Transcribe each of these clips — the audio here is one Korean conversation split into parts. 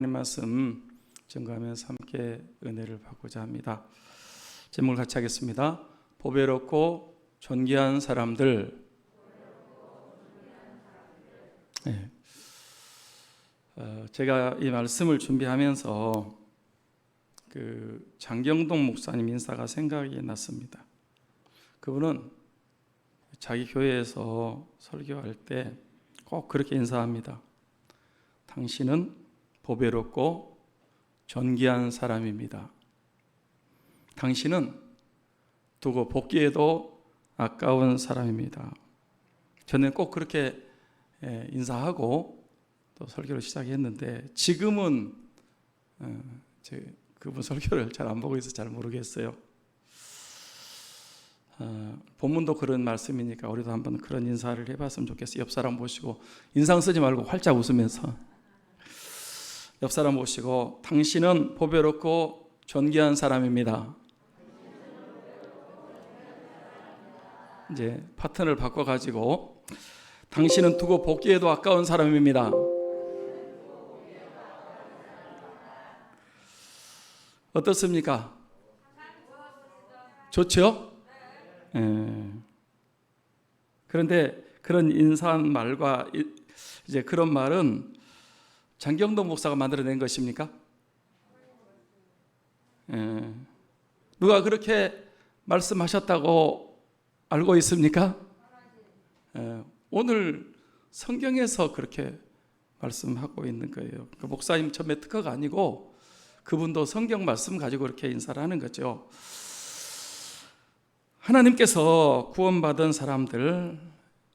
하나님 말씀 증거하면서 함께 은혜를 받고자 합니다. 제목을 같이 하겠습니다. 보배롭고 존귀한 사람들. 네. 제가 이 말씀을 준비하면서 장경동 목사님 인사가 생각이 났습니다. 그분은 자기 교회에서 설교할 때 꼭 그렇게 인사합니다. 당신은 보배롭고 존귀한 사람입니다. 당신은 두고 복기에도 아까운 사람입니다. 저는 꼭 그렇게 인사하고 또 설교를 시작했는데 지금은 그분 설교를 잘 안 보고 있어서 잘 모르겠어요. 본문도 그런 말씀이니까 우리도 한번 그런 인사를 해봤으면 좋겠어요. 옆 사람 보시고 인상 쓰지 말고 활짝 웃으면서 옆 사람 보시고 당신은 보배롭고 존귀한 사람입니다. 이제 파트너를 바꿔가지고 당신은 두고 복기에도 아까운 사람입니다. 어떻습니까? 좋죠? 그런데 그런 인사한 말과 이제 그런 말은 장경동 목사가 만들어낸 것입니까? 누가 그렇게 말씀하셨다고 알고 있습니까? 오늘 성경에서 그렇게 말씀하고 있는 거예요. 그 목사님 처음에 특허가 아니고 그분도 성경 말씀 가지고 그렇게 인사를 하는 거죠. 하나님께서 구원받은 사람들,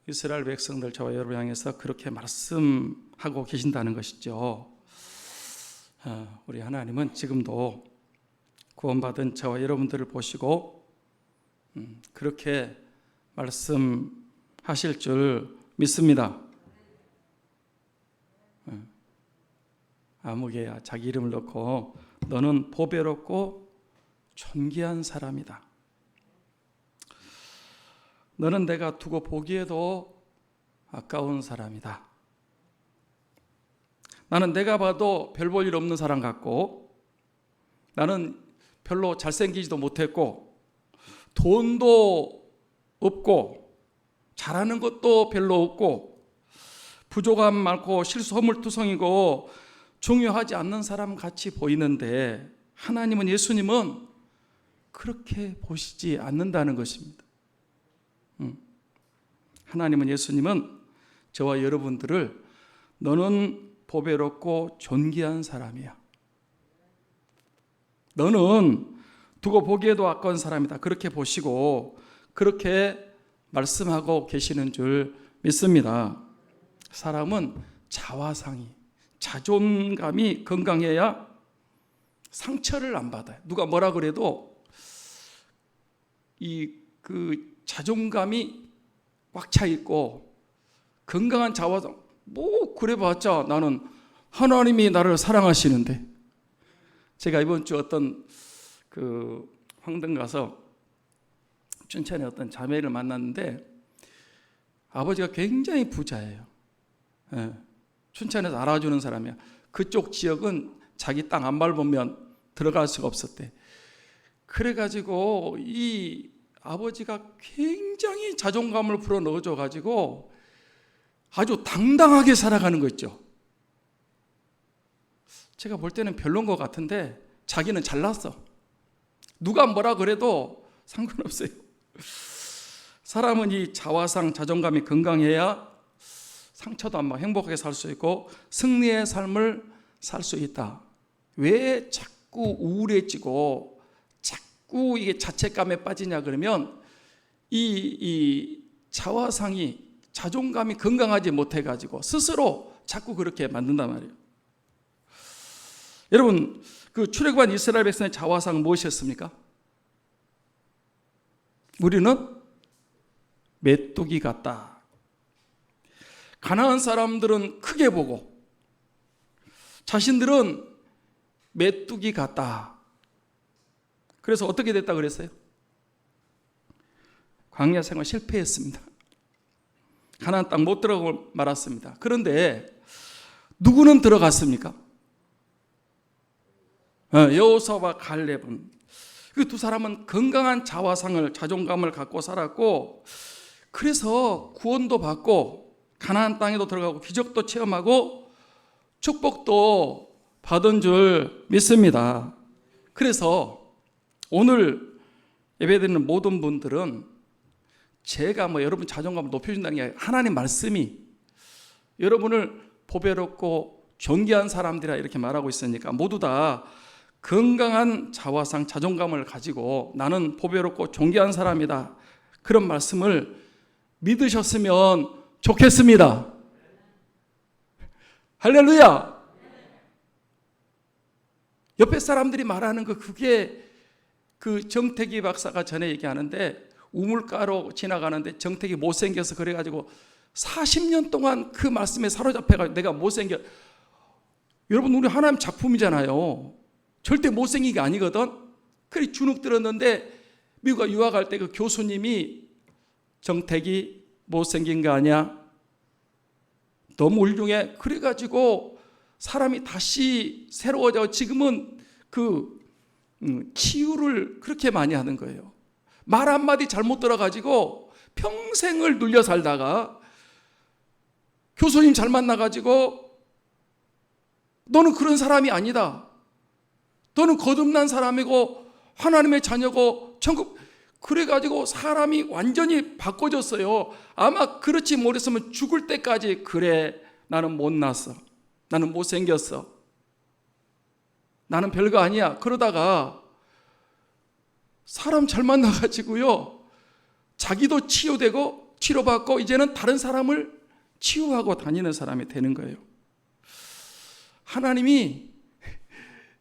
이스라엘 백성들, 저와 여러분 향해서 그렇게 말씀하고 계신다는 것이죠. 우리 하나님은 지금도 구원받은 저와 여러분들을 보시고 그렇게 말씀하실 줄 믿습니다. 아무개야 자기 이름을 넣고 너는 보배롭고 존귀한 사람이다. 너는 내가 두고 보기에도 아까운 사람이다. 나는 내가 봐도 별 볼 일 없는 사람 같고 나는 별로 잘생기지도 못했고 돈도 없고 잘하는 것도 별로 없고 부족함 많고 실수 허물투성이고 중요하지 않는 사람 같이 보이는데 하나님은, 예수님은 그렇게 보시지 않는다는 것입니다. 하나님은, 예수님은 저와 여러분들을 너는 보배롭고 존귀한 사람이야. 너는 두고 보기에도 아까운 사람이다. 그렇게 보시고 그렇게 말씀하고 계시는 줄 믿습니다. 사람은 자화상이, 자존감이 건강해야 상처를 안 받아요. 누가 뭐라 그래도 그 자존감이 꽉 차 있고 건강한 자화상, 뭐 그래봤자 나는 하나님이 나를 사랑하시는데. 제가 이번 주 어떤 황등 가서 춘천에 어떤 자매를 만났는데 아버지가 굉장히 부자예요. 춘천에서 알아주는 사람이야. 그쪽 지역은 자기 땅 안 밟으면 들어갈 수가 없었대. 그래가지고 이 아버지가 굉장히 자존감을 불어넣어줘가지고 아주 당당하게 살아가는 거 있죠. 제가 볼 때는 별론 것 같은데 자기는 잘났어. 누가 뭐라 그래도 상관없어요. 사람은 이 자화상, 자존감이 건강해야 상처도 안 받고 행복하게 살 수 있고 승리의 삶을 살 수 있다. 왜 자꾸 우울해지고 자꾸 이게 자책감에 빠지냐 그러면 이 자화상이, 자존감이 건강하지 못해가지고 스스로 자꾸 그렇게 만든단 말이에요. 여러분, 그 출애굽한 이스라엘 백성의 자화상은 무엇이었습니까? 우리는 메뚜기 같다. 가난한 사람들은 크게 보고 자신들은 메뚜기 같다. 그래서 어떻게 됐다 그랬어요? 광야 생활 실패했습니다. 가나안 땅 못 들어가고 말았습니다. 그런데 누구는 들어갔습니까? 여호수아와 갈렙은 그 두 사람은 건강한 자화상을 자존감을 갖고 살았고 그래서 구원도 받고 가나안 땅에도 들어가고 기적도 체험하고 축복도 받은 줄 믿습니다. 그래서 오늘 예배드리는 모든 분들은 제가 여러분 자존감을 높여준다는 게 아니라 하나님 말씀이 여러분을 보배롭고 존귀한 사람들이라 이렇게 말하고 있으니까 모두 다 건강한 자화상 자존감을 가지고 나는 보배롭고 존귀한 사람이다, 그런 말씀을 믿으셨으면 좋겠습니다. 할렐루야. 옆에 사람들이 말하는 그게 그 정택이 박사가 전에 얘기하는데 우물가로 지나가는데 정택이 못생겨서 그래가지고 40년 동안 그 말씀에 사로잡혀가지고 내가 못생겨. 여러분 우리 하나님 작품이잖아요. 절대 못생긴 게 아니거든. 그래 주눅 들었는데 미국에 유학할 때 그 교수님이 정택이 못생긴 거 아니야? 너무 훌륭해. 그래가지고 사람이 다시 새로워져. 지금은 치유를 그렇게 많이 하는 거예요. 말 한마디 잘못 들어가지고 평생을 눌려 살다가 교수님 잘 만나가지고 너는 그런 사람이 아니다. 너는 거듭난 사람이고 하나님의 자녀고 천국. 그래가지고 사람이 완전히 바꿔졌어요. 아마 그렇지 못했으면 죽을 때까지 그래 나는 못났어. 나는 못생겼어. 나는 별거 아니야. 그러다가 사람 잘 만나가지고요. 자기도 치유되고 치료받고 이제는 다른 사람을 치유하고 다니는 사람이 되는 거예요. 하나님이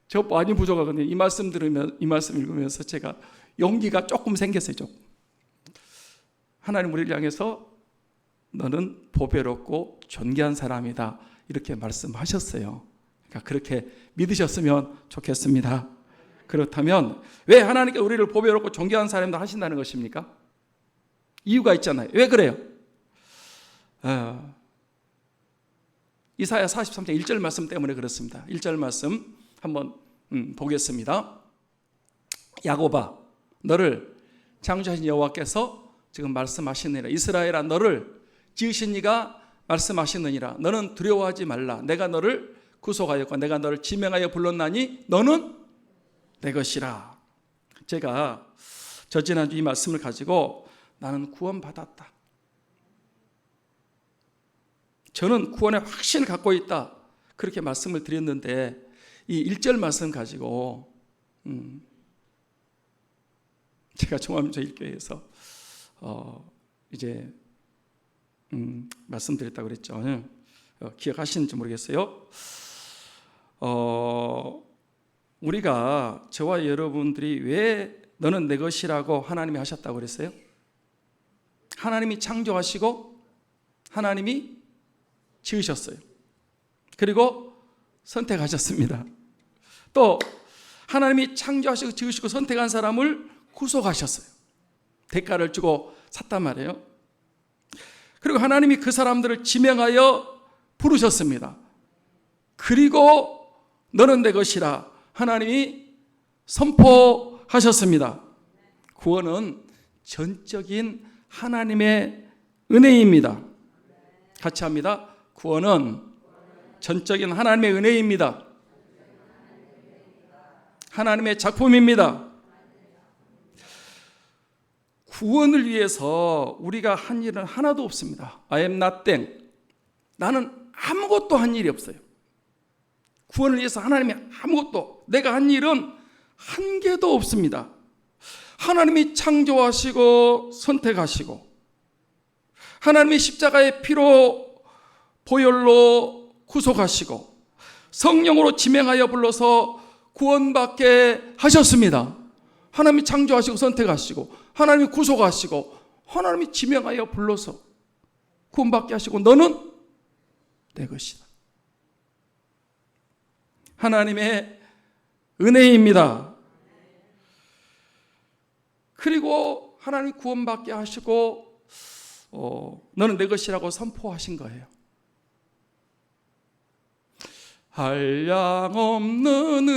저 많이 부족하거든요. 이 말씀 들으면, 이 말씀 읽으면서 제가 용기가 조금 생겼어요. 조금. 하나님 우리를 향해서 너는 보배롭고 존귀한 사람이다 이렇게 말씀하셨어요. 그러니까 그렇게 믿으셨으면 좋겠습니다. 그렇다면 왜 하나님께서 우리를 보배롭고 존귀한 사람이다 하신다는 것입니까? 이유가 있잖아요. 왜 그래요? 이사야 43장 1절 말씀 때문에 그렇습니다. 1절 말씀 한번 보겠습니다. 야곱아 너를 창조하신 여호와께서 지금 말씀하시느니라. 이스라엘아 너를 지으신 이가 말씀하시느니라. 너는 두려워하지 말라. 내가 너를 구속하였고 내가 너를 지명하여 불렀나니 너는 내 것이라. 제가 지난주 이 말씀을 가지고 나는 구원받았다, 저는 구원의 확신을 갖고 있다, 그렇게 말씀을 드렸는데 이 1절 말씀 가지고 제가 종합민주일교회에서 이제 말씀드렸다고 그랬죠. 기억하시는지 모르겠어요. 우리가 저와 여러분들이 왜 너는 내 것이라고 하나님이 하셨다고 그랬어요? 하나님이 창조하시고 하나님이 지으셨어요. 그리고 선택하셨습니다. 또 하나님이 창조하시고 지으시고 선택한 사람을 구속하셨어요. 대가를 주고 샀단 말이에요. 그리고 하나님이 그 사람들을 지명하여 부르셨습니다. 그리고 너는 내 것이라 하나님이 선포하셨습니다. 구원은 전적인 하나님의 은혜입니다. 같이 합니다. 구원은 전적인 하나님의 은혜입니다. 하나님의 작품입니다. 구원을 위해서 우리가 한 일은 하나도 없습니다. I am nothing. 나는 아무것도 한 일이 없어요. 구원을 위해서 하나님이 아무것도, 내가 한 일은 한 개도 없습니다. 하나님이 창조하시고 선택하시고 하나님이 십자가의 피로 보혈로 구속하시고 성령으로 지명하여 불러서 구원받게 하셨습니다. 하나님이 창조하시고 선택하시고 하나님이 구속하시고 하나님이 지명하여 불러서 구원받게 하시고 너는 내 것이다. 하나님의 은혜입니다. 그리고 하나님이 구원받게 하시고 너는 내 것이라고 선포하신 거예요. 한량없는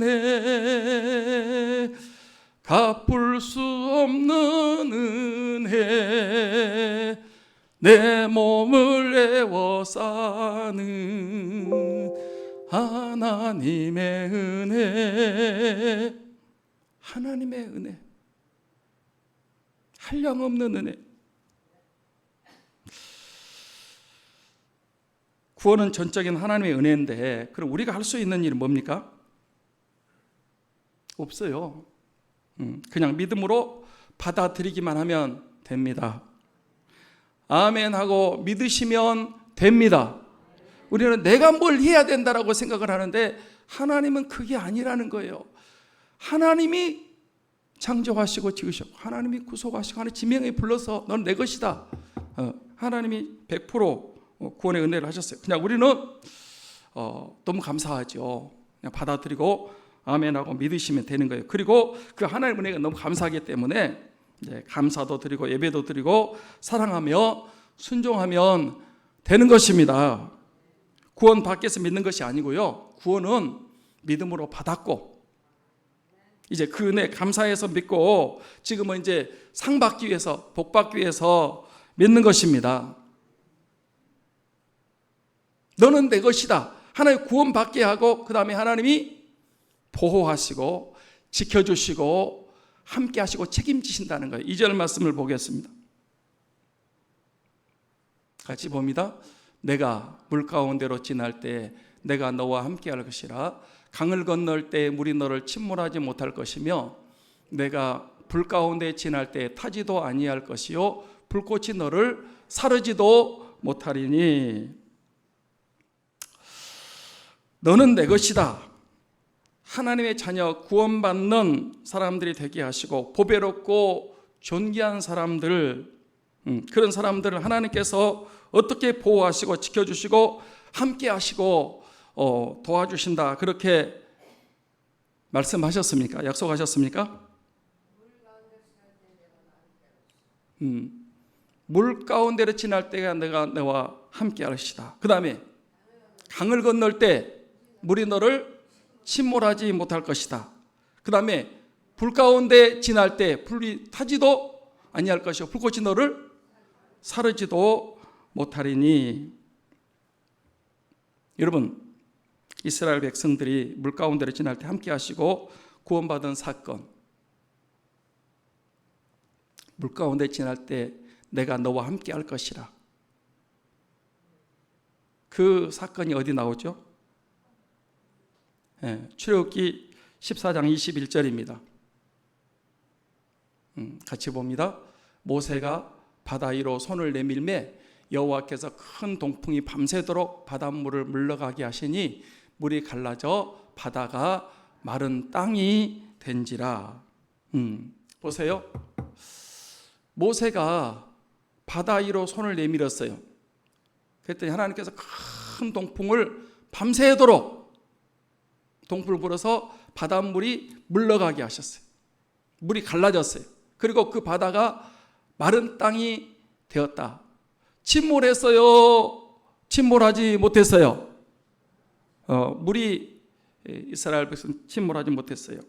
은혜, 갚을 수 없는 은혜, 내 몸을 애워싸는 하나님의 은혜. 하나님의 은혜, 한량없는 은혜. 구원은 전적인 하나님의 은혜인데, 그럼 우리가 할 수 있는 일은 뭡니까? 없어요. 그냥 믿음으로 받아들이기만 하면 됩니다. 아멘 하고 믿으시면 됩니다. 우리는 내가 뭘 해야 된다라고 생각을 하는데, 하나님은 그게 아니라는 거예요. 하나님이 창조하시고 지으셨고, 하나님이 구속하시고, 하나님 지명에 불러서 넌 내 것이다. 하나님이 100% 구원의 은혜를 하셨어요. 그냥 우리는 너무 감사하죠. 그냥 받아들이고 아멘하고 믿으시면 되는 거예요. 그리고 그 하나님의 은혜가 너무 감사하기 때문에 감사도 드리고 예배도 드리고 사랑하며 순종하면 되는 것입니다. 구원 밖에서 믿는 것이 아니고요, 구원은 믿음으로 받았고 이제 그 은혜 감사해서 믿고 지금은 이제 상 받기 위해서, 복 받기 위해서 믿는 것입니다. 너는 내 것이다. 하나님 구원 받게 하고, 그 다음에 하나님이 보호하시고 지켜주시고 함께 하시고 책임지신다는 거예요. 2절 말씀을 보겠습니다. 같이 봅니다. 내가 물 가운데로 지날 때 내가 너와 함께 할 것이라. 강을 건널 때 물이 너를 침몰하지 못할 것이며, 내가 불 가운데 지날 때 타지도 아니할 것이요 불꽃이 너를 사르지도 못하리니. 너는 내 것이다. 하나님의 자녀 구원받는 사람들이 되게 하시고 보배롭고 존귀한 사람들, 그런 사람들을 하나님께서 어떻게 보호하시고 지켜주시고 함께 하시고 도와주신다, 그렇게 말씀하셨습니까? 약속하셨습니까? 물 가운데를 지날 때가 내가 너와 함께 하시다. 그 다음에 강을 건널 때 물이 너를 침몰하지 못할 것이다. 그 다음에 불 가운데 지날 때 불이 타지도 아니할 것이요 불꽃이 너를 사르지도 못하리니. 여러분, 이스라엘 백성들이 물 가운데를 지날 때 함께 하시고 구원받은 사건, 물 가운데 지날 때 내가 너와 함께 할 것이라. 그 사건이 어디 나오죠? 출애굽기 14장 21절입니다. 같이 봅니다. 모세가 바다 위로 손을 내밀매 여호와께서 큰 동풍이 밤새도록 바닷물을 물러가게 하시니 물이 갈라져 바다가 마른 땅이 된지라. 보세요. 모세가 바다 위로 손을 내밀었어요. 그랬더니 하나님께서 큰 동풍을 밤새도록 동풍을 불어서 바닷물이 물러가게 하셨어요. 물이 갈라졌어요. 그리고 그 바다가 마른 땅이 되었다. 침몰했어요? 침몰하지 못했어요? 물이 이스라엘 백성 침몰하지 못했어요.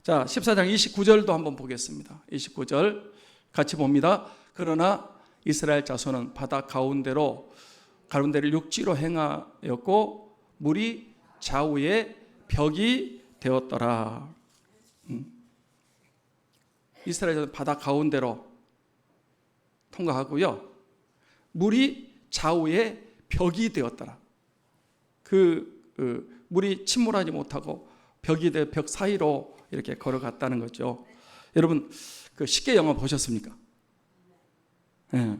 자, 14장 29절도 한번 보겠습니다. 29절 같이 봅니다. 그러나 이스라엘 자손은 바다 가운데를 육지로 행하였고 물이 좌우에 벽이 되었더라. 이스라엘 자손은 바다 가운데로 통과하고요, 물이 좌우에 벽이 되었더라. 물이 침몰하지 못하고 벽이 돼 벽 사이로 이렇게 걸어갔다는 거죠. 여러분, 그 십계 영화 보셨습니까? 네.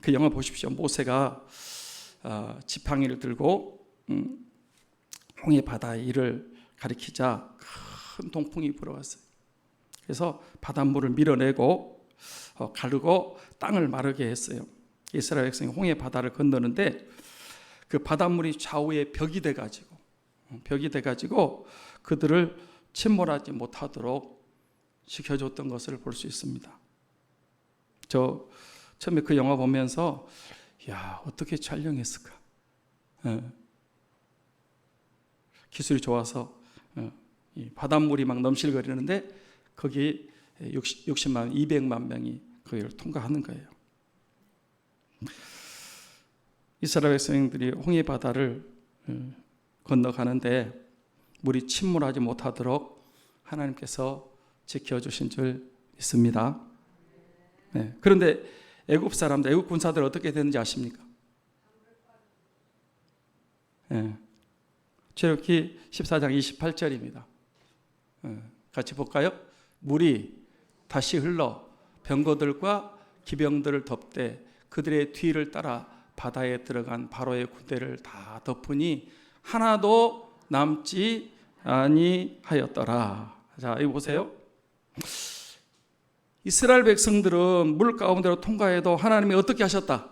그 영화 보십시오. 모세가 지팡이를 들고 홍해 바다의 일을 가리키자 큰 동풍이 불어왔어요. 그래서 바닷물을 밀어내고 가르고 땅을 마르게 했어요. 이스라엘 백성이 홍해 바다를 건너는데 그 바닷물이 좌우에 벽이 돼가지고 그들을 침몰하지 못하도록 지켜줬던 것을 볼 수 있습니다. 저 처음에 그 영화 보면서 야, 어떻게 촬영했을까? 기술이 좋아서 이 바닷물이 막 넘실거리는데 거기 60만, 200만 명이 거기를 통과하는 거예요. 이스라엘 백성들이 홍해 바다를 건너가는데 물이 침몰하지 못하도록 하나님께서 지켜주신 줄 믿습니다. 네. 그런데 애굽 사람들, 애굽 군사들 어떻게 되는지 아십니까? 네. 출애굽기 14장 28절입니다. 같이 볼까요? 물이 다시 흘러 병거들과 기병들을 덮되 그들의 뒤를 따라 바다에 들어간 바로의 군대를 다 덮으니 하나도 남지 아니하였더라. 자, 이거 보세요. 이스라엘 백성들은 물 가운데로 통과해도 하나님이 어떻게 하셨다?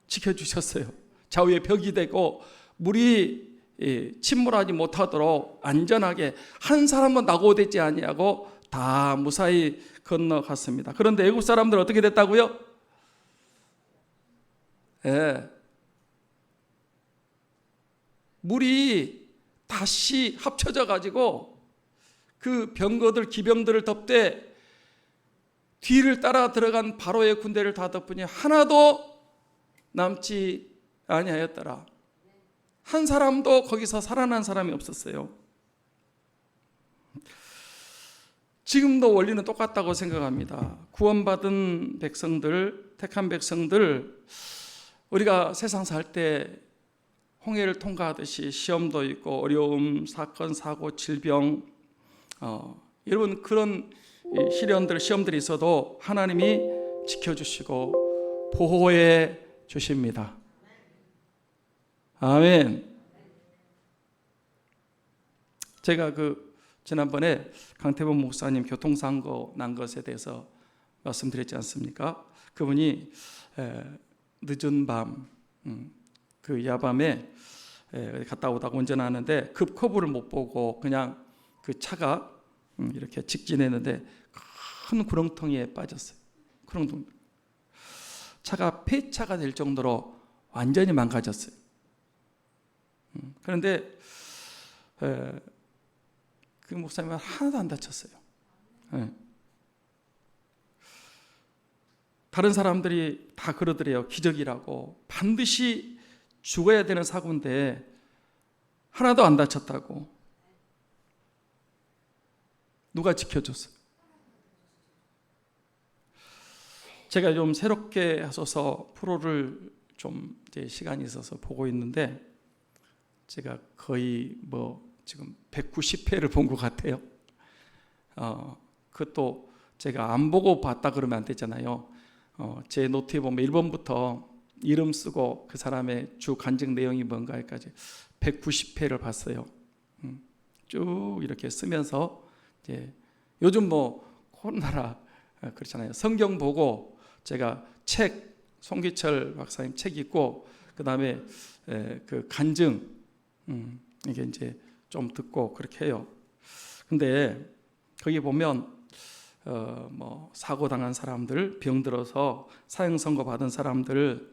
지켜주셨어요. 좌우에 벽이 되고 물이 침몰하지 못하도록 안전하게 한 사람도 낙오되지 아니하고 다 무사히 건너갔습니다. 그런데 애굽 사람들 어떻게 됐다고요? 물이 다시 합쳐져 가지고 그 병거들 기병들을 덮되 뒤를 따라 들어간 바로의 군대를 다 덮으니 하나도 남지 아니하였더라. 한 사람도 거기서 살아난 사람이 없었어요. 지금도 원리는 똑같다고 생각합니다. 구원받은 백성들, 택한 백성들, 우리가 세상 살 때 홍해를 통과하듯이 시험도 있고 어려움, 사건, 사고, 질병, 여러분 그런 시련들, 시험들이 있어도 하나님이 지켜주시고 보호해 주십니다. 아멘. 제가 지난번에 강태범 목사님 교통사고 난 것에 대해서 말씀드렸지 않습니까? 그분이 늦은 밤, 그 야밤에 갔다 오다가 운전하는데 급커브를 못 보고 그냥 그 차가 이렇게 직진했는데 큰 구렁텅이에 빠졌어요. 구렁텅이. 차가 폐차가 될 정도로 완전히 망가졌어요. 그런데 그 목사님은 하나도 안 다쳤어요. 다른 사람들이 다 그러더래요. 기적이라고. 반드시 죽어야 되는 사고인데 하나도 안 다쳤다고. 누가 지켜줬어요? 제가 좀 새롭게 하셔서 프로를 좀 이제 시간이 있어서 보고 있는데 제가 거의 지금 190회를 본 것 같아요. 그것도 제가 안 보고 봤다 그러면 안 되잖아요. 제 노트에 보면 1번부터 이름 쓰고 그 사람의 주 간증 내용이 뭔가까지 190회를 봤어요. 쭉 이렇게 쓰면서 이제 요즘 코로나라 그렇잖아요. 성경 보고 제가 책, 송기철 박사님 책 읽고 그 다음에 그 간증 이게 이제 좀 듣고 그렇게 해요. 근데 거기 보면 사고 당한 사람들, 병들어서 사형 선고 받은 사람들,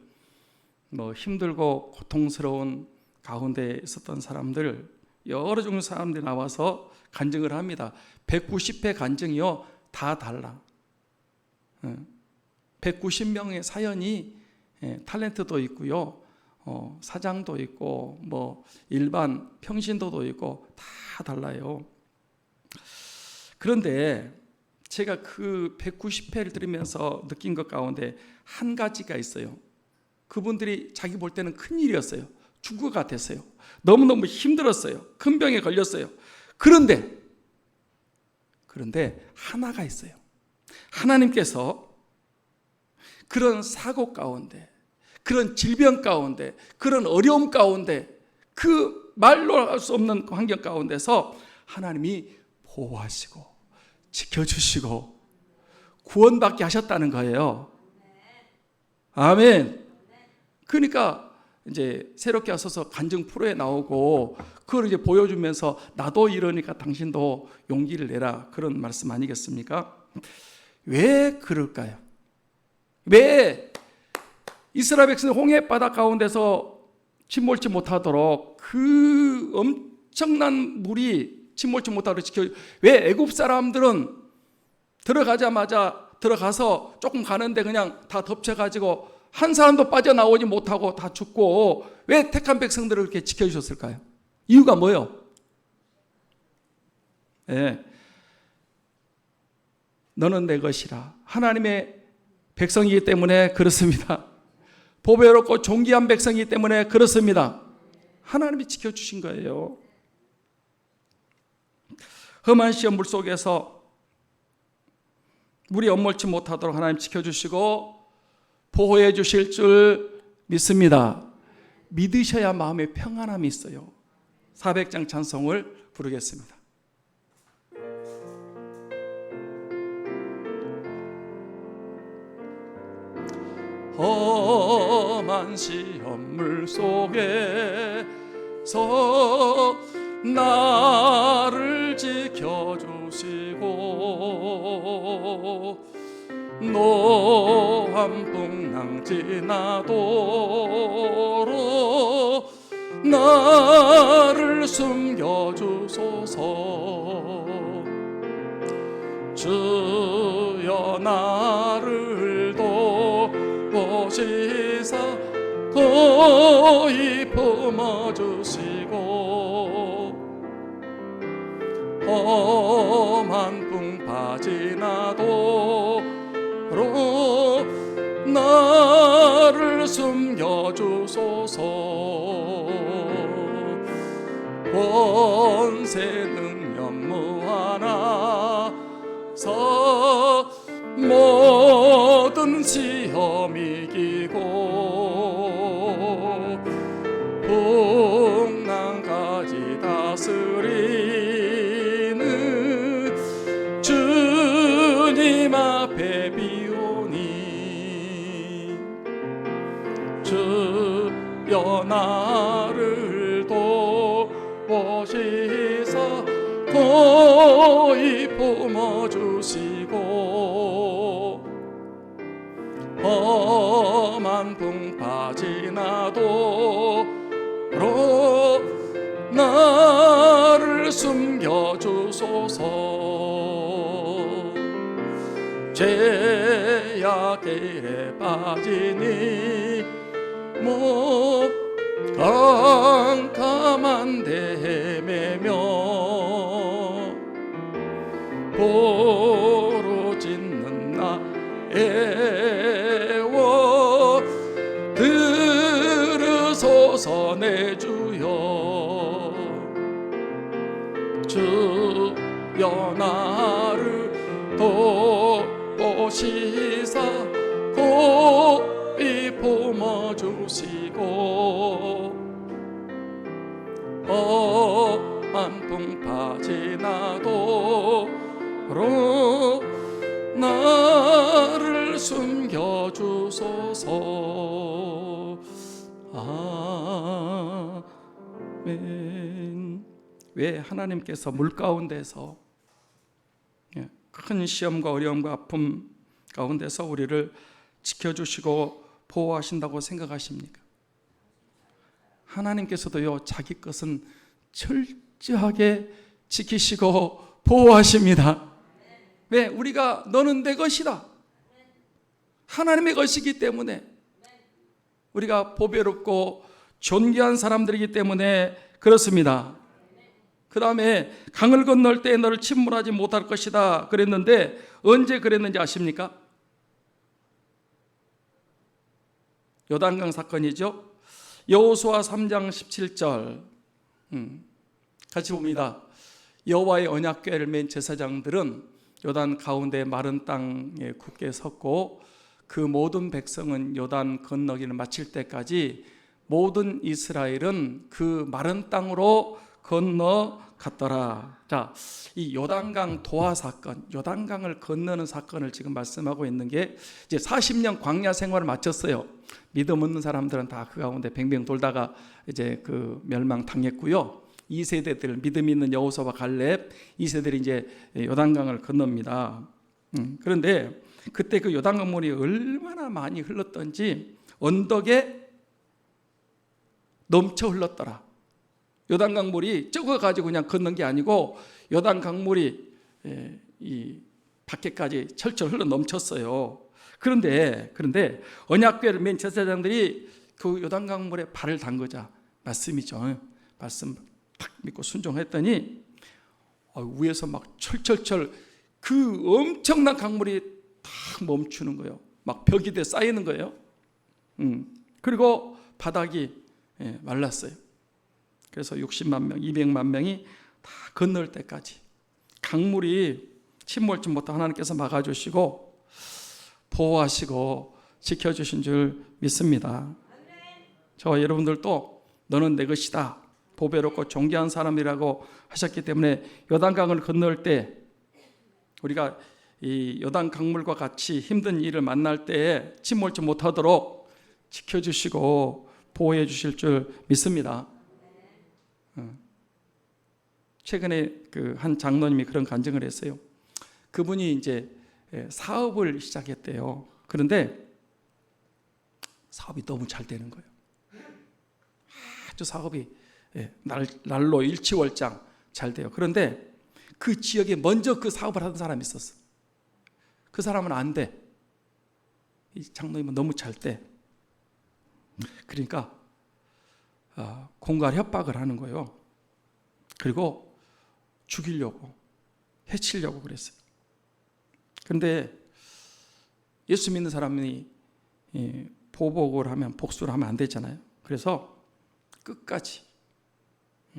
힘들고 고통스러운 가운데 있었던 사람들, 여러 종류 사람들이 나와서 간증을 합니다. 190회 간증이요 다 달라. 190명의 사연이 탤런트도 있고요, 사장도 있고 일반 평신도도 있고 다 달라요. 그런데 제가 그 190회를 들으면서 느낀 것 가운데 한 가지가 있어요. 그분들이 자기 볼 때는 큰일이었어요. 죽을 것 같았어요. 너무너무 힘들었어요. 큰 병에 걸렸어요. 그런데 하나가 있어요. 하나님께서 그런 사고 가운데, 그런 질병 가운데, 그런 어려움 가운데, 그 말로 할 수 없는 환경 가운데서 하나님이 보호하시고 지켜주시고 구원받게 하셨다는 거예요. 아멘. 그러니까 이제 새롭게 와서 간증 프로에 나오고 그걸 이제 보여주면서 나도 이러니까 당신도 용기를 내라, 그런 말씀 아니겠습니까? 왜 그럴까요? 왜 이스라엘 백성이 홍해 바다 가운데서 침몰치 못하도록 그 엄청난 물이 침몰치 못하도록 왜 애굽 사람들은 들어가서 조금 가는데 그냥 다 덮쳐가지고 한 사람도 빠져나오지 못하고 다 죽고 왜 택한 백성들을 그렇게 지켜주셨을까요? 이유가 뭐예요? 네. 너는 내 것이라. 하나님의 백성이기 때문에 그렇습니다. 보배롭고 존귀한 백성이기 때문에 그렇습니다. 하나님이 지켜주신 거예요. 험한 시험 물 속에서 물이 엄몰치 못하도록 하나님 지켜주시고 보호해 주실 줄 믿습니다. 믿으셔야 마음에 평안함이 있어요. 400장 찬송을 부르겠습니다. 험한 시험물 속에서 나를 지켜주시고 노한풍랑 지나도록 나를 숨겨주소서. 주여 나를 도보시사 고이 품어주시고 험한 풍파 지나도록 나를 숨겨주소서. 권세 능력 무하나서 모든 시험 이기고 풍랑까지 다스리는 주님 앞에 비오니 주여 나를 도보시사 고이 품어주시고 험한 풍파 지나도록 나를 숨겨주소서. 죄악길에 빠지니 깜깜한 데 헤매며 부르짖는 나에워 들으소서 내 주여. 주여 나를 도보시사 고이 품어주시고 험한 풍파 지나도록 나를 숨겨주소서. 아멘. 왜 하나님께서 물 가운데서 큰 시험과 어려움과 아픔 가운데서 우리를 지켜주시고 보호하신다고 생각하십니까? 하나님께서도요, 자기 것은 철저하게 지키시고 보호하십니다. 왜? 우리가 너는 내 것이다. 하나님의 것이기 때문에 우리가 보배롭고 존귀한 사람들이기 때문에 그렇습니다. 그 다음에 강을 건널 때 너를 침몰하지 못할 것이다 그랬는데 언제 그랬는지 아십니까? 요단강 사건이죠. 여호수아 3장 17절 같이 봅니다. 여호와의 언약궤를 맨 제사장들은 요단 가운데 마른 땅에 굳게 섰고 그 모든 백성은 요단 건너기를 마칠 때까지 모든 이스라엘은 그 마른 땅으로 건너갔더라. 자, 이 요단강 도하 사건, 요단강을 건너는 사건을 지금 말씀하고 있는 게 이제 40년 광야 생활을 마쳤어요. 믿음 없는 사람들은 다 그 가운데 뱅뱅 돌다가 이제 그 멸망 당했고요. 2세대들 믿음 있는 여호수아와 갈렙 2세들이 이제 요단강을 건넙니다. 그런데 그때 그 요단강 물이 얼마나 많이 흘렀던지 언덕에 넘쳐 흘렀더라. 요단강물이 적어가지고 그냥 건넌 게 아니고 요단강물이 이 밖에까지 철철 흘러 넘쳤어요. 그런데 언약궤를 맨 제사장들이 그 요단강물에 발을 담그자, 말씀이죠. 말씀 딱 믿고 순종했더니 위에서 막 철철철 그 엄청난 강물이 딱 멈추는 거예요. 막 벽이 돼 쌓이는 거예요. 그리고 바닥이 말랐어요. 그래서 60만 명, 200만 명이 다 건널 때까지 강물이 침몰치 못하고 하나님께서 막아주시고 보호하시고 지켜주신 줄 믿습니다. 저와 여러분들도 너는 내 것이다, 보배롭고 존귀한 사람이라고 하셨기 때문에 요단강을 건널 때 우리가 이 요단 강물과 같이 힘든 일을 만날 때에 침몰치 못하도록 지켜주시고 보호해 주실 줄 믿습니다. 최근에 그 한 장로님이 그런 간증을 했어요. 그분이 이제 사업을 시작했대요. 그런데 사업이 너무 잘 되는 거예요. 아주 사업이 날로 일치월장 잘 돼요. 그런데 그 지역에 먼저 그 사업을 하던 사람이 있었어. 그 사람은 안 돼. 이 장로님은 너무 잘 돼. 그러니까 공갈 협박을 하는 거예요. 그리고 죽이려고, 해치려고 그랬어요. 그런데 예수 믿는 사람이 보복을 하면, 복수를 하면 안 되잖아요. 그래서 끝까지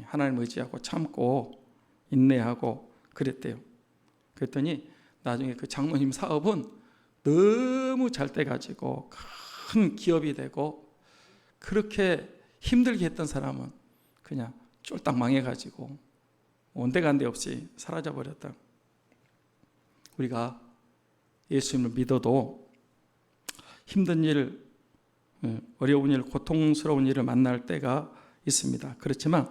하나님 의지하고 참고 인내하고 그랬대요. 그랬더니 나중에 그 장로님 사업은 너무 잘 돼가지고 큰 기업이 되고, 그렇게 힘들게 했던 사람은 그냥 쫄딱 망해가지고 온데간데 없이 사라져버렸다. 우리가 예수님을 믿어도 힘든 일, 어려운 일, 고통스러운 일을 만날 때가 있습니다. 그렇지만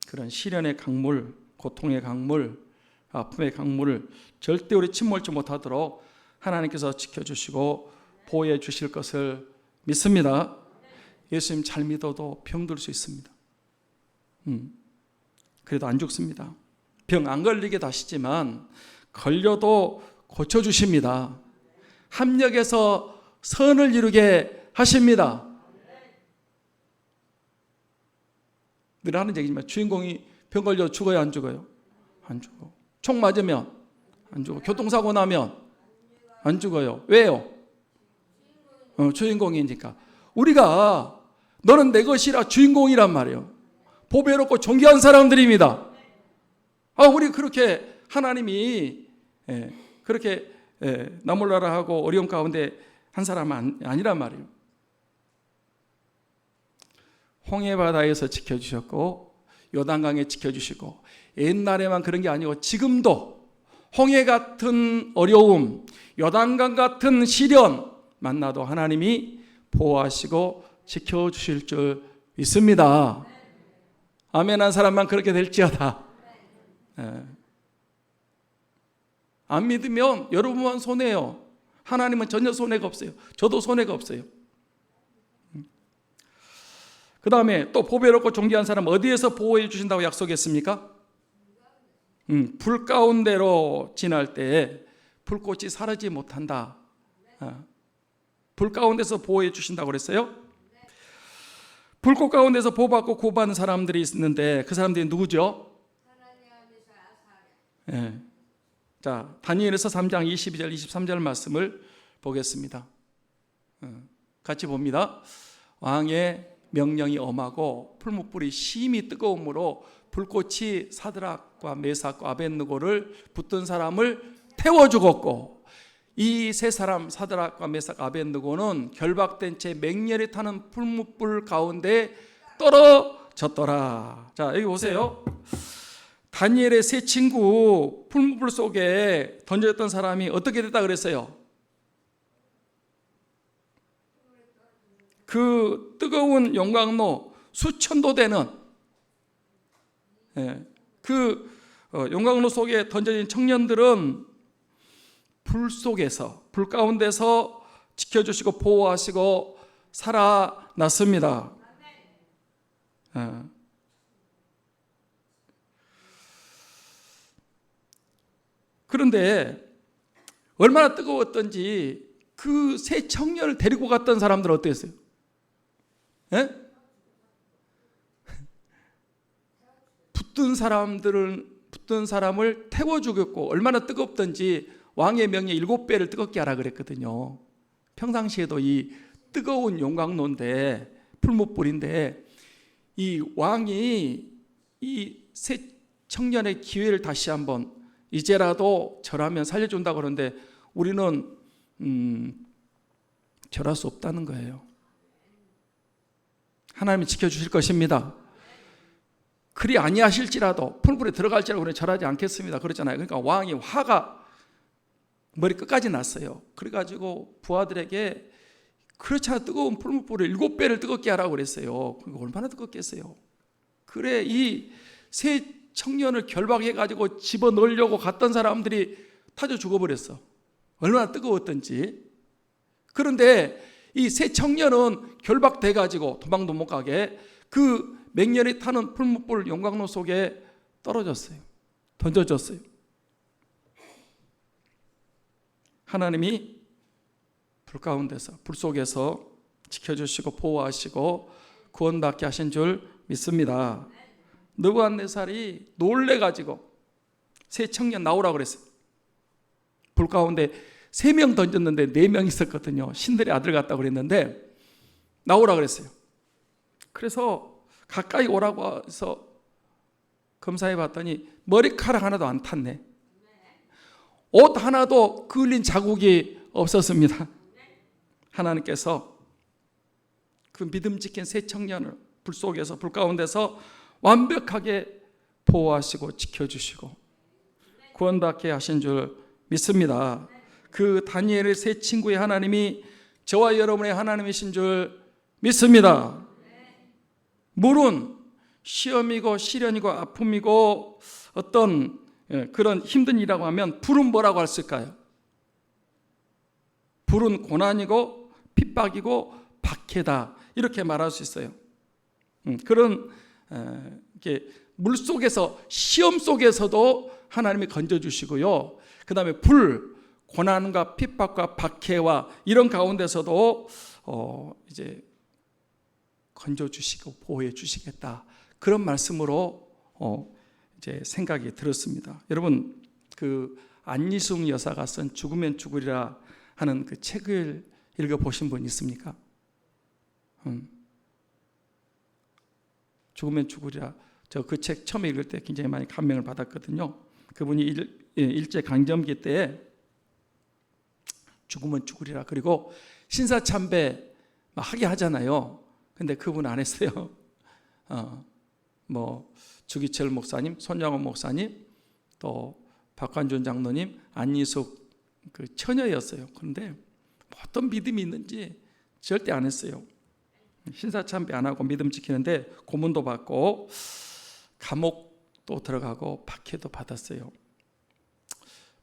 그런 시련의 강물, 고통의 강물, 아픔의 강물을 절대 우리 침몰치 못하도록 하나님께서 지켜주시고 보호해 주실 것을 믿습니다. 예수님 잘 믿어도 병들 수 있습니다. 그래도 안 죽습니다. 병 안 걸리게 하시지만 걸려도 고쳐주십니다. 합력해서 선을 이루게 하십니다. 늘 하는 얘기지만 주인공이 병 걸려 죽어요, 안 죽어요? 안 죽어. 총 맞으면 안 죽어. 교통사고 나면 안 죽어요. 왜요? 주인공이니까. 우리가 너는 내 것이라 주인공이란 말이에요. 보배롭고 존귀한 사람들입니다. 우리 그렇게 하나님이 그렇게 나몰라라 하고 어려움 가운데 한 사람은 아니란 말이에요. 홍해바다에서 지켜주셨고 요단강에 지켜주시고, 옛날에만 그런 게 아니고 지금도 홍해 같은 어려움, 요단강 같은 시련 만나도 하나님이 보호하시고 지켜주실 줄 믿습니다. 아멘 한 사람만 그렇게 될지어다. 안 믿으면 여러분만 손해요. 하나님은 전혀 손해가 없어요. 저도 손해가 없어요. 그 다음에 또 보배롭고 존귀한 사람 어디에서 보호해 주신다고 약속했습니까? 불 가운데로 지날 때 불꽃이 사르지 못한다. 불 가운데서 보호해 주신다고 그랬어요. 불꽃 가운데서 보호받고 구원받는 사람들이 있는데 그 사람들이 누구죠? 자, 다니엘서 3장 22절 23절 말씀을 보겠습니다. 같이 봅니다. 왕의 명령이 엄하고 풀무불이 심히 뜨거움으로 불꽃이 사드락과 메삭과 아벳느고를 붙든 사람을 태워 죽었고, 이 세 사람 사드락과 메삭 아벳느고는 결박된 채 맹렬히 타는 풀무불 가운데 떨어졌더라. 자, 여기 보세요. 다니엘의 세 친구 풀무불 속에 던져졌던 사람이 어떻게 됐다 그랬어요? 그 뜨거운 용광로 수천도 되는 그 용광로 속에 던져진 청년들은 불 속에서, 불 가운데서 지켜주시고 보호하시고 살아났습니다. 그런데 얼마나 뜨거웠던지 그 세 청년을 데리고 갔던 사람들은 어땠어요? 붙든 사람을 태워 죽였고, 얼마나 뜨겁던지 왕의 명예 7배를 뜨겁게 하라 그랬거든요. 평상시에도 이 뜨거운 용광로인데, 풀무불인데, 이 왕이 이 세 청년의 기회를 다시 한번 이제라도 절하면 살려준다고 그러는데 우리는 절할 수 없다는 거예요. 하나님이 지켜주실 것입니다. 그리 아니하실지라도, 풀불에 들어갈지라도 우리는 절하지 않겠습니다 그러잖아요. 그러니까 왕이 화가 머리 끝까지 났어요. 그래가지고 부하들에게 그렇잖아, 뜨거운 풀무불을 7배를 뜨겁게 하라고 그랬어요. 그러니까 얼마나 뜨겁겠어요. 그래, 이 세 청년을 결박해가지고 집어넣으려고 갔던 사람들이 타져 죽어버렸어. 얼마나 뜨거웠던지. 그런데 이 세 청년은 결박돼가지고 도망도 못 가게 그 맹렬히 타는 풀무불 용광로 속에 떨어졌어요. 던져졌어요. 하나님이 불 가운데서, 불 속에서 지켜주시고 보호하시고 구원받게 하신 줄 믿습니다. 느부갓네살이 놀래가지고 세 청년 나오라고 그랬어요. 불 가운데 3명 던졌는데 4명 있었거든요. 신들의 아들 같다고 그랬는데 나오라고 그랬어요. 그래서 가까이 오라고 해서 검사해 봤더니 머리카락 하나도 안 탔네. 옷 하나도 그을린 자국이 없었습니다. 하나님께서 그 믿음지킨 세 청년을 불 속에서, 불 가운데서 완벽하게 보호하시고 지켜주시고 구원받게 하신 줄 믿습니다. 그 다니엘의 세 친구의 하나님이 저와 여러분의 하나님이신 줄 믿습니다. 물은 시험이고 시련이고 아픔이고 어떤 그런 힘든 일이라고 하면 불은 뭐라고 했을까요? 불은 고난이고 핍박이고 박해다, 이렇게 말할 수 있어요. 그런 물 속에서, 시험 속에서도 하나님이 건져주시고요. 그 다음에 불, 고난과 핍박과 박해와 이런 가운데서도 이제 건져주시고 보호해 주시겠다, 그런 말씀으로 이제 생각이 들었습니다. 여러분, 그 안니숙 여사가 쓴 죽으면 죽으리라 하는 그 책을 읽어보신 분 있습니까? 죽으면 죽으리라, 저 그 책 처음에 읽을 때 굉장히 많이 감명을 받았거든요. 그분이 일제 강점기 때 죽으면 죽으리라, 그리고 신사참배 하게 하잖아요. 근데 그분 안 했어요. 주기철 목사님, 손양원 목사님, 또 박관준 장로님, 안니숙 그 처녀였어요. 그런데 어떤 믿음이 있는지 절대 안 했어요. 신사참배 안 하고 믿음 지키는데 고문도 받고 감옥도 들어가고 박해도 받았어요.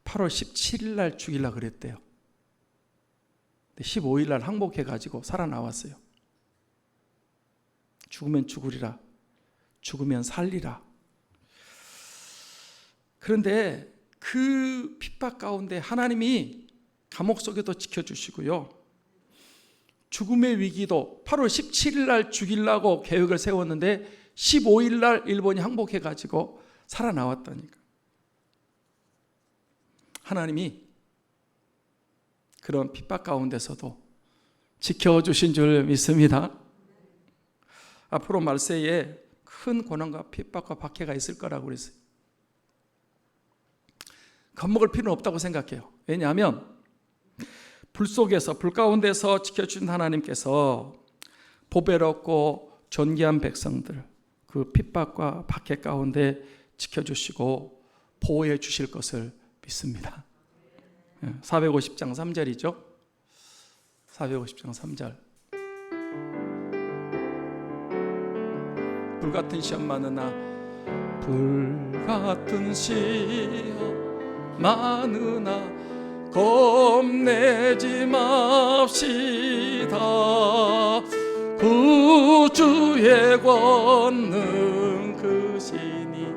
8월 17일 날 죽이려고 그랬대요. 15일 날 항복해가지고 살아나왔어요. 죽으면 죽으리라, 죽으면 살리라. 그런데 그 핍박 가운데 하나님이 감옥 속에도 지켜주시고요, 죽음의 위기도 8월 17일 날 죽이려고 계획을 세웠는데 15일 날 일본이 항복해가지고 살아나왔다니까. 하나님이 그런 핍박 가운데서도 지켜주신 줄 믿습니다. 앞으로 말세에 큰 고난과 핍박과 박해가 있을 거라고 그랬어요. 겁먹을 필요는 없다고 생각해요. 왜냐하면 불 속에서, 불 가운데서 지켜주신 하나님께서 보배롭고 존귀한 백성들, 그 핍박과 박해 가운데 지켜주시고 보호해 주실 것을 믿습니다. 450장 3절이죠. 450장 3절. 불같은 시험 많으나, 불같은 시험 많으나 겁내지 맙시다. 구주의 권능 그 신이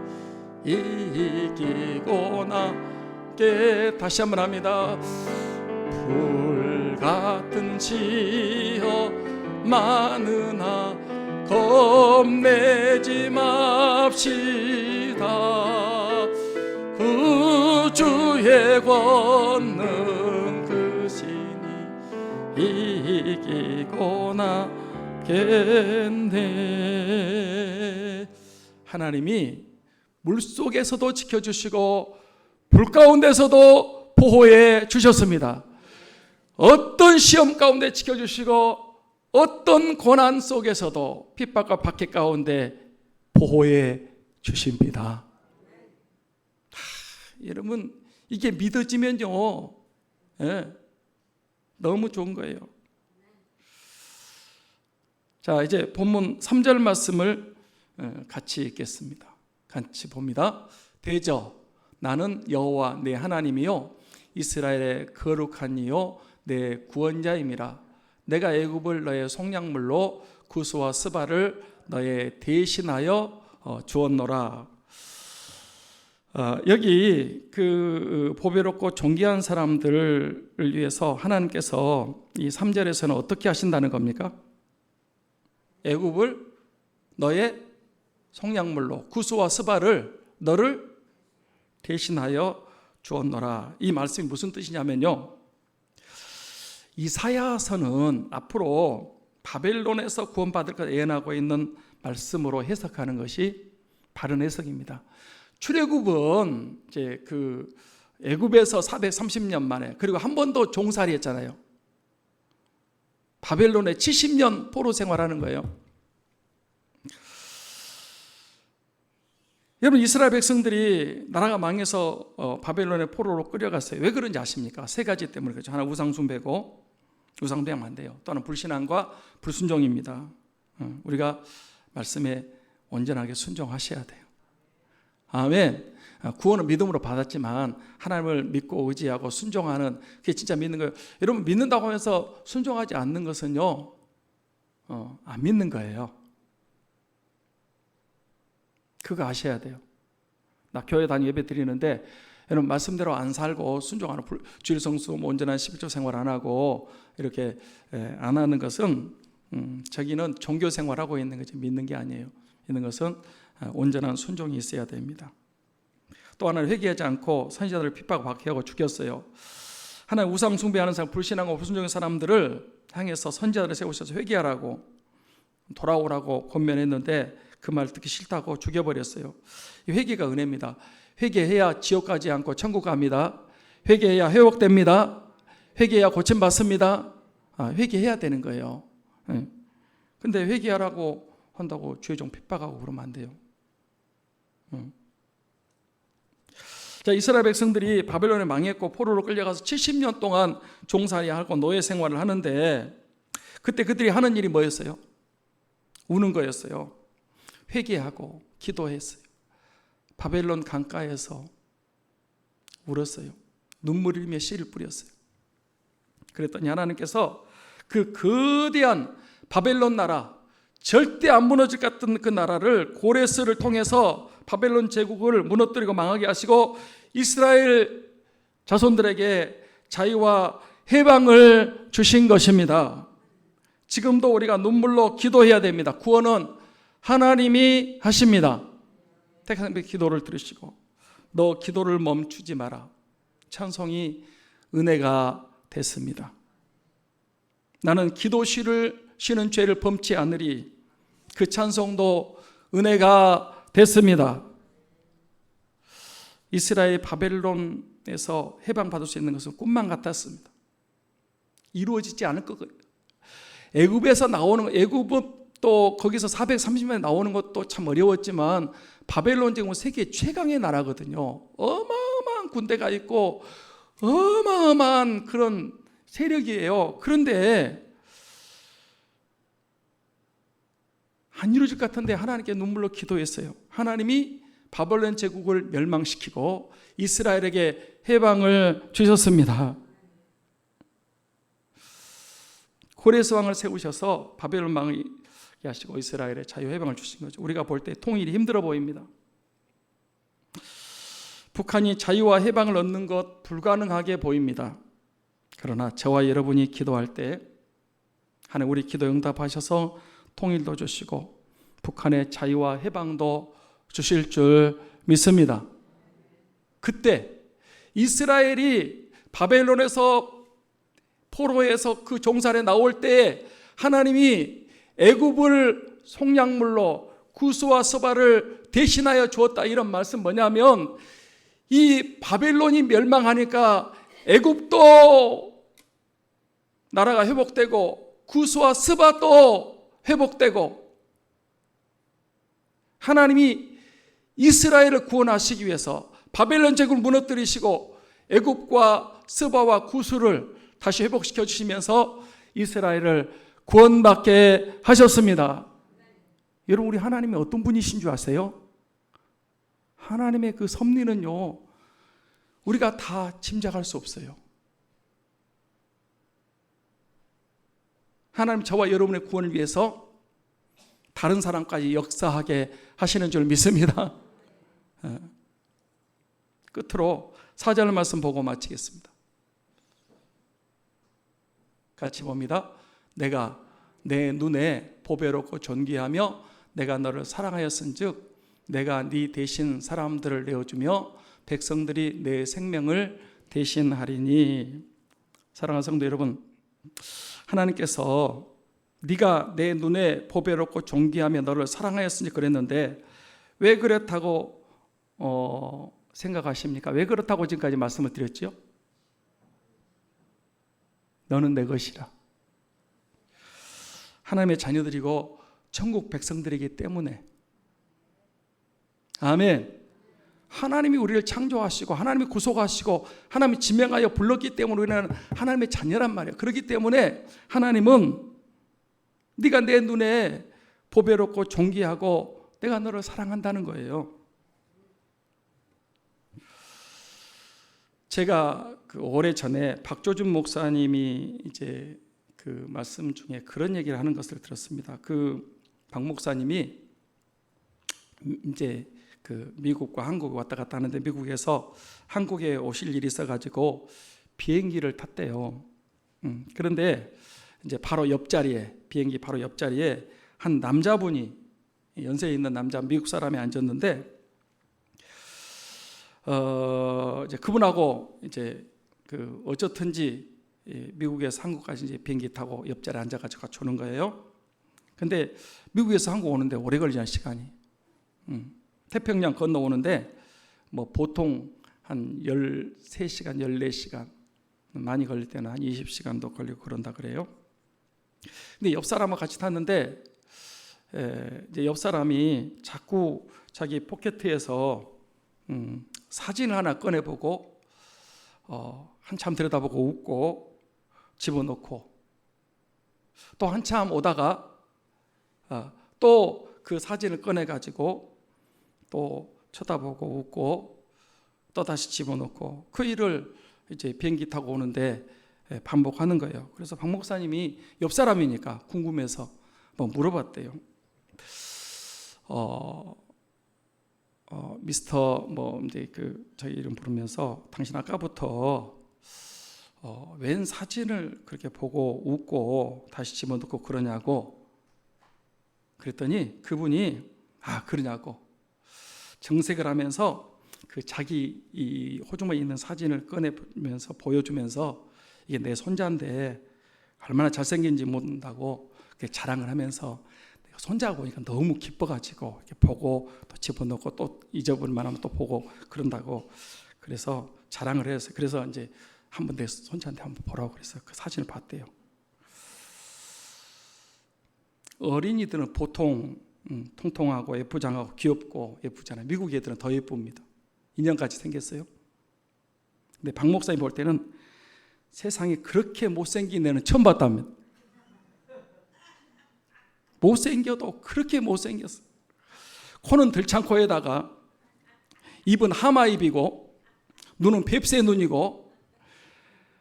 이기고 나게. 다시 한번 합니다. 불같은 지어 많으나 겁내지 맙시다. 구주의 권능 그 신이 이기고 나겠네. 하나님이 물속에서도 지켜주시고 불 가운데서도 보호해 주셨습니다. 어떤 시험 가운데 지켜주시고 어떤 고난 속에서도 핍박과 박해 가운데 보호해 주십니다. 여러분, 이게 믿어지면요, 너무 좋은 거예요. 자, 이제 본문 3절 말씀을 같이 읽겠습니다. 같이 봅니다. 대저 나는 여호와 내 하나님이요 이스라엘의 거룩한 이요 내 구원자임이라. 내가 애굽을 너의 속량물로 구스와 스바를 너의 대신하여 주었노라. 여기 그 보배롭고 존귀한 사람들을 위해서 하나님께서 이 3절에서는 어떻게 하신다는 겁니까? 애굽을 너의 속량물로 구스와 스바를 너를 대신하여 주었노라. 이 말씀이 무슨 뜻이냐면요, 이사야서는 앞으로 바벨론에서 구원받을 것 예언하고 있는 말씀으로 해석하는 것이 바른 해석입니다. 출애굽은 이제 그 애굽에서 430년 만에, 그리고 한 번 더 종살이 했잖아요. 바벨론에 70년 포로 생활하는 거예요. 여러분, 이스라엘 백성들이 나라가 망해서 바벨론의 포로로 끌려갔어요. 왜 그런지 아십니까? 세 가지 때문에 그렇죠. 하나, 우상숭배고, 우상숭배하면 안 돼요. 또 하나는 불신앙과 불순종입니다. 우리가 말씀에 온전하게 순종하셔야 돼요. 아멘. 구원은 믿음으로 받았지만 하나님을 믿고 의지하고 순종하는, 그게 진짜 믿는 거예요. 여러분, 믿는다고 하면서 순종하지 않는 것은요, 안 믿는 거예요. 그거 아셔야 돼요. 나 교회 다니고 예배 드리는데 여러분, 말씀대로 안 살고 순종하는, 주일 성수, 온전한 11조 생활 안 하고 이렇게 안 하는 것은 저기는 종교 생활하고 있는 거지 믿는 게 아니에요. 있는 것은 온전한 순종이 있어야 됩니다. 또 하나는 회개하지 않고 선지자들을 핍박 박해하고 죽였어요. 하나님 우상 숭배하는 사람, 불신하고 불순종의 사람들을 향해서 선지자들을 세우셔서 회개하라고, 돌아오라고 권면했는데 그 말 듣기 싫다고 죽여버렸어요. 이 회개가 은혜입니다. 회개해야 지옥 가지 않고 천국 갑니다. 회개해야 회복됩니다. 회개해야 고침받습니다. 회개해야 되는 거예요. 근데 회개하라고 한다고 죄종 핍박하고 그러면 안 돼요. 자, 이스라엘 백성들이 바벨론에 망했고 포로로 끌려가서 70년 동안 종살이하고 노예 생활을 하는데, 그때 그들이 하는 일이 뭐였어요? 우는 거였어요. 회개하고 기도했어요. 바벨론 강가에서 울었어요. 눈물 흘리며 씨를 뿌렸어요. 그랬더니 하나님께서 그 거대한 바벨론 나라, 절대 안 무너질 것 같은 그 나라를 고레스를 통해서 바벨론 제국을 무너뜨리고 망하게 하시고 이스라엘 자손들에게 자유와 해방을 주신 것입니다. 지금도 우리가 눈물로 기도해야 됩니다. 구원은 하나님이 하십니다. 택하는 기도를 들으시고 너 기도를 멈추지 마라. 찬송이 은혜가 됐습니다. 나는 기도 쉬는 죄를 범치 않으리. 그 찬송도 은혜가 됐습니다. 이스라엘 바벨론에서 해방받을 수 있는 것은 꿈만 같았습니다. 이루어지지 않을 거예요. 애굽에서 나오는, 애굽은 또 거기서 430년에 나오는 것도 참 어려웠지만 바벨론 지금은 세계 최강의 나라거든요. 어마어마한 군대가 있고 어마어마한 그런 세력이에요. 그런데 안 이루어질 것 같은데 하나님께 눈물로 기도했어요. 하나님이 바벨론 제국을 멸망시키고 이스라엘에게 해방을 주셨습니다. 고레스 왕을 세우셔서 바벨론 망을 하시고 이스라엘의 자유해방을 주신 거죠. 우리가 볼 때 통일이 힘들어 보입니다. 북한이 자유와 해방을 얻는 것 불가능하게 보입니다. 그러나 저와 여러분이 기도할 때 하나님 우리 기도 응답하셔서 통일도 주시고 북한의 자유와 해방도 주실 줄 믿습니다. 그때 이스라엘이 바벨론에서 포로에서 그 종살에 나올 때 하나님이 애굽을 속량물로 구스와 스바를 대신하여 주었다, 이런 말씀 뭐냐면 이 바벨론이 멸망하니까 애굽도 나라가 회복되고 구스와 스바도 회복되고 하나님이 이스라엘을 구원하시기 위해서 바벨론 제국을 무너뜨리시고 애굽과 스바와 구스를 다시 회복시켜 주시면서 이스라엘을 구원받게 하셨습니다. 여러분, 우리 하나님이 어떤 분이신 줄 아세요? 하나님의 그 섭리는요, 우리가 다 짐작할 수 없어요. 하나님 저와 여러분의 구원을 위해서 다른 사람까지 역사하게 하시는 줄 믿습니다. 끝으로 4절 말씀 보고 마치겠습니다. 같이 봅니다. 내가 내 눈에 보배롭고 존귀하며 내가 너를 사랑하였은즉 내가 네 대신 사람들을 내어주며 백성들이 내 생명을 대신하리니. 사랑하는 성도 여러분, 하나님께서 네가 내 눈에 보배롭고 존귀하며 너를 사랑하였으니 그랬는데 왜 그렇다고 생각하십니까? 왜 그렇다고 지금까지 말씀을 드렸죠? 너는 내 것이라. 하나님의 자녀들이고 천국 백성들이기 때문에. 아멘. 하나님이 우리를 창조하시고 하나님이 구속하시고 하나님이 지명하여 불렀기 때문에 우리는 하나님의 자녀란 말이에요. 그렇기 때문에 하나님은 네가 내 눈에 보배롭고 존귀하고 내가 너를 사랑한다는 거예요. 제가 그 오래전에 박조준 목사님이 이제 그 말씀 중에 그런 얘기를 하는 것을 들었습니다. 그 박 목사님이 이제 그 미국과 한국에 왔다 갔다 하는데 미국에서 한국에 오실 일이 있어가지고 비행기를 탔대요. 그런데 이제 바로 옆자리에, 비행기 바로 옆자리에 한 남자분이, 연세 있는 남자 미국 사람이 앉았는데 이제 그분하고 이제 그 어쩌든지 미국에서 한국까지 이제 비행기 타고 옆자리에 앉아가지고 같이 오는 거예요. 근데 미국에서 한국 오는데 오래 걸리잖아요, 시간이. 태평양 건너오는데 뭐 보통 한 13시간, 14시간, 많이 걸릴 때는 한 20시간도 걸리고 그런다 그래요. 근데 옆 사람하고 같이 탔는데 이제 옆 사람이 자꾸 자기 포켓에서 사진을 하나 꺼내보고 한참 들여다보고 웃고 집어넣고 또 한참 오다가 또 그 사진을 꺼내가지고 또 쳐다보고 웃고 또 다시 집어넣고 그 일을 이제 비행기 타고 오는데 반복하는 거예요. 그래서 박 목사님이 옆 사람이니까 궁금해서 뭐 물어봤대요. 미스터 뭐 이제 그 자기 이름 부르면서 당신 아까부터 웬 사진을 그렇게 보고 웃고 다시 집어넣고 그러냐고 그랬더니 그분이 그러냐고 정색을 하면서 그 자기 이 호주머니에 있는 사진을 꺼내면서 보여주면서 이게 내 손자인데 얼마나 잘생긴지 모른다고 자랑을 하면서 내가 손자가 보니까 너무 기뻐가지고 이렇게 보고 또 집어넣고 또 잊어버릴 만하면 또 보고 그런다고 그래서 자랑을 해서 그래서 이제 한번 내 손자한테 한번 보라고 그래서 그 사진을 봤대요. 어린이들은 보통 통통하고 예쁘장하고 귀엽고 예쁘잖아요. 미국 애들은 더 예쁩니다. 인형같이 생겼어요. 근데 박 목사님 볼 때는 세상에 그렇게 못생긴 애는 처음 봤다면 못생겨도 그렇게 못생겼어. 코는 들창코에다가 입은 하마입이고 눈은 뱁새 눈이고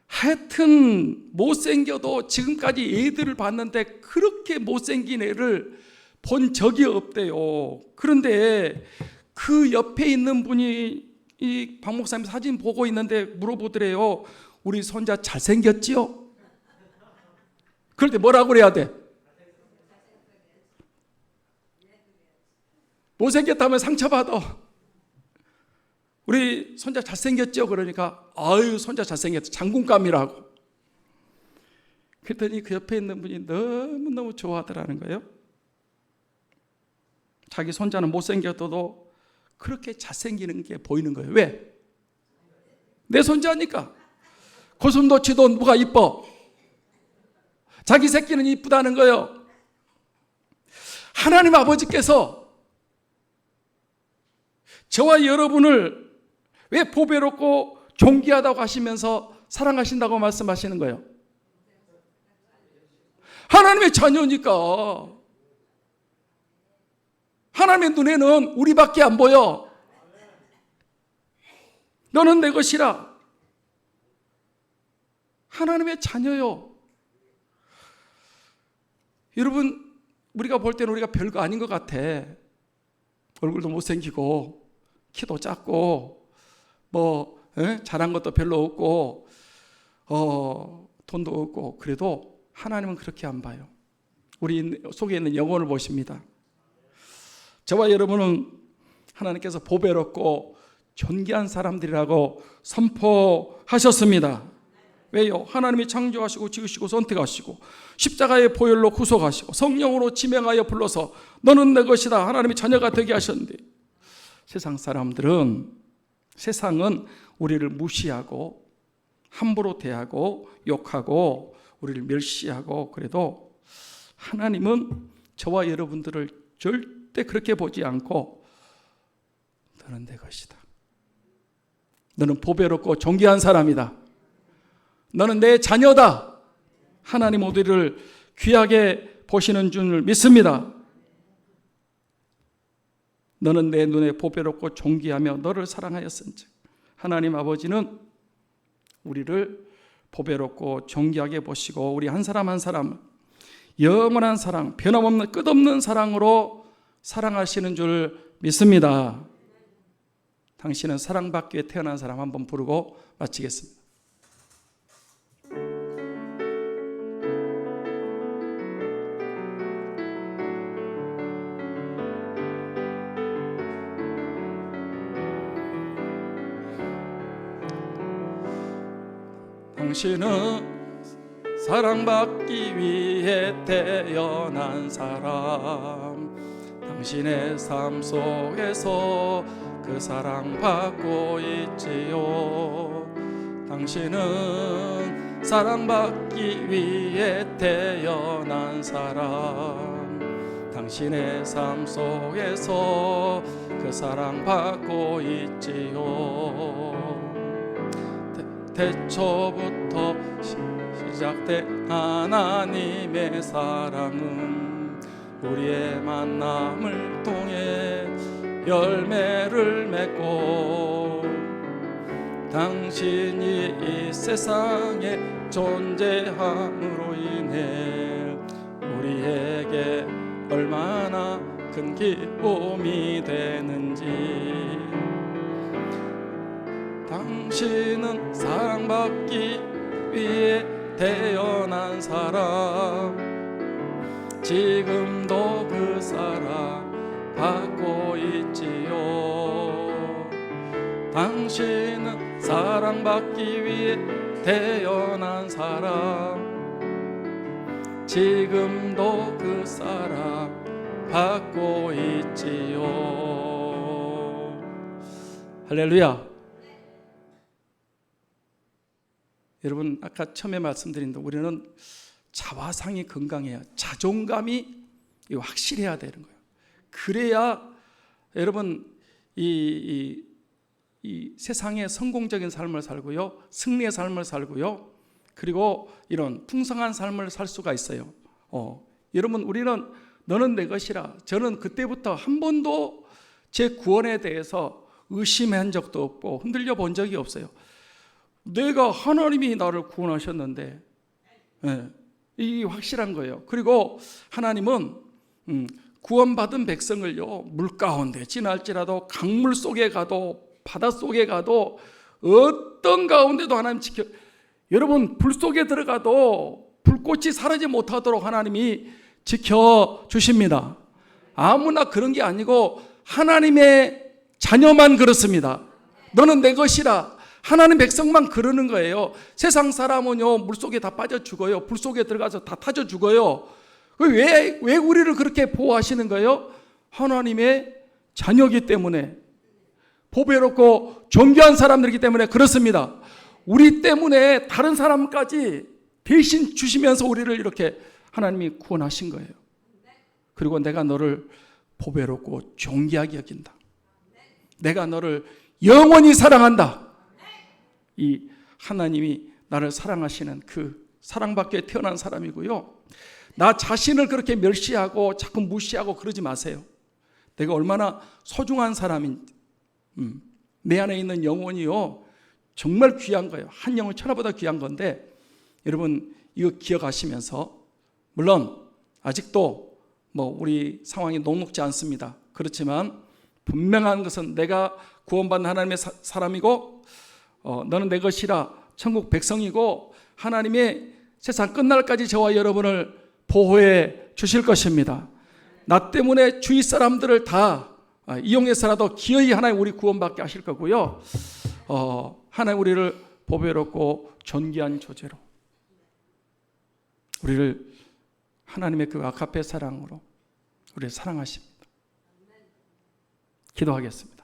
하여튼 못생겨도 지금까지 애들을 봤는데 그렇게 못생긴 애를 본 적이 없대요. 그런데 그 옆에 있는 분이 이 박 목사님 사진 보고 있는데 물어보더래요. 우리 손자 잘생겼지요? 그럴 때 뭐라고 그래야 돼? 못생겼다면 상처받아. 우리 손자 잘생겼죠? 그러니까 아유 손자 잘생겼어. 장군감이라고. 그랬더니 그 옆에 있는 분이 너무너무 좋아하더라는 거예요. 자기 손자는 못생겼어도 그렇게 잘생기는 게 보이는 거예요. 왜? 내 손자니까. 고슴도치도 누가 이뻐? 자기 새끼는 이쁘다는 거예요. 하나님 아버지께서 저와 여러분을 왜 보배롭고 존귀하다고 하시면서 사랑하신다고 말씀하시는 거예요? 하나님의 자녀니까. 하나님의 눈에는 우리밖에 안 보여. 너는 내 것이라. 하나님의 자녀요. 여러분, 우리가 볼 때는 우리가 별거 아닌 것 같아. 얼굴도 못생기고 키도 작고 잘한 것도 별로 없고 돈도 없고. 그래도 하나님은 그렇게 안 봐요. 우리 속에 있는 영혼을 보십니다. 저와 여러분은 하나님께서 보배롭고 존귀한 사람들이라고 선포하셨습니다. 왜요? 하나님이 창조하시고 지으시고 선택하시고 십자가의 보혈로 구속하시고 성령으로 지명하여 불러서 너는 내 것이다 하나님의 자녀가 되게 하셨는데, 세상은 우리를 무시하고 함부로 대하고 욕하고 우리를 멸시하고, 그래도 하나님은 저와 여러분들을 절대 그렇게 보지 않고 너는 내 것이다. 너는 보배롭고 존귀한 사람이다. 너는 내 자녀다. 하나님 우리를 귀하게 보시는 줄 믿습니다. 너는 내 눈에 보배롭고 존귀하며 너를 사랑하였은즉. 하나님 아버지는 우리를 보배롭고 존귀하게 보시고 우리 한 사람 한 사람 영원한 사랑, 변함없는 끝없는 사랑으로 사랑하시는 줄 믿습니다. 당신은 사랑받기 위해 태어난 사람 한번 부르고 마치겠습니다. 당신은 사랑받기 위해 태어난 사람, 당신의 삶 속에서 그 사랑받고 있지요. 당신은 사랑받기 위해 태어난 사람, 당신의 삶 속에서 그 사랑받고 있지요. 태초부터 시작된 하나님의 사랑은 우리의 만남을 통해 열매를 맺고, 당신이 이 세상에 존재함으로 인해 우리에게 얼마나 큰 기쁨이 되는지. 당신은 사랑받기 위해 태어난 사람, 지금도 그 사랑 받고 있지요. 당신은 사랑받기 위해 태어난 사람, 지금도 그 사랑 받고 있지요. 할렐루야. 여러분, 아까 처음에 말씀드린 대로 우리는 자화상이 건강해야, 자존감이 확실해야 되는 거예요. 그래야 여러분 이 세상에 성공적인 삶을 살고요, 승리의 삶을 살고요, 그리고 이런 풍성한 삶을 살 수가 있어요. 여러분, 우리는 너는 내 것이라. 저는 그때부터 한 번도 제 구원에 대해서 의심한 적도 없고 흔들려 본 적이 없어요. 내가 하나님이 나를 구원하셨는데, 예, 이 확실한 거예요. 그리고 하나님은 구원받은 백성을요, 물 가운데 지날지라도, 강물 속에 가도, 바다 속에 가도, 어떤 가운데도 하나님 지켜. 여러분, 불 속에 들어가도 불꽃이 사라지지 못하도록 하나님이 지켜주십니다. 아무나 그런 게 아니고 하나님의 자녀만 그렇습니다. 너는 내 것이라. 하나님 백성만 그러는 거예요. 세상 사람은요, 물속에 다 빠져 죽어요. 불 속에 들어가서 다 타져 죽어요. 왜 우리를 그렇게 보호하시는 거예요? 하나님의 자녀이기 때문에, 보배롭고 존귀한 사람들이기 때문에 그렇습니다. 우리 때문에 다른 사람까지 대신 주시면서 우리를 이렇게 하나님이 구원하신 거예요. 그리고 내가 너를 보배롭고 존귀하게 여긴다. 내가 너를 영원히 사랑한다. 이 하나님이 나를 사랑하시는 그 사랑받게 태어난 사람이고요. 나 자신을 그렇게 멸시하고 자꾸 무시하고 그러지 마세요. 내가 얼마나 소중한 사람인지, 내 안에 있는 영혼이요, 정말 귀한 거예요. 한 영혼 천하보다 귀한 건데, 여러분 이거 기억하시면서, 물론 아직도 우리 상황이 녹록지 않습니다. 그렇지만 분명한 것은 내가 구원받는 하나님의 사람이고, 너는 내 것이라, 천국 백성이고, 하나님의 세상 끝날까지 저와 여러분을 보호해 주실 것입니다. 나 때문에 주위 사람들을 다 이용해서라도 기어이 하나님 우리 구원받게 하실 거고요. 하나님 우리를 보배롭고 존귀한 조제로, 우리를 하나님의 그 아가페 사랑으로 우리를 사랑하십니다. 기도하겠습니다.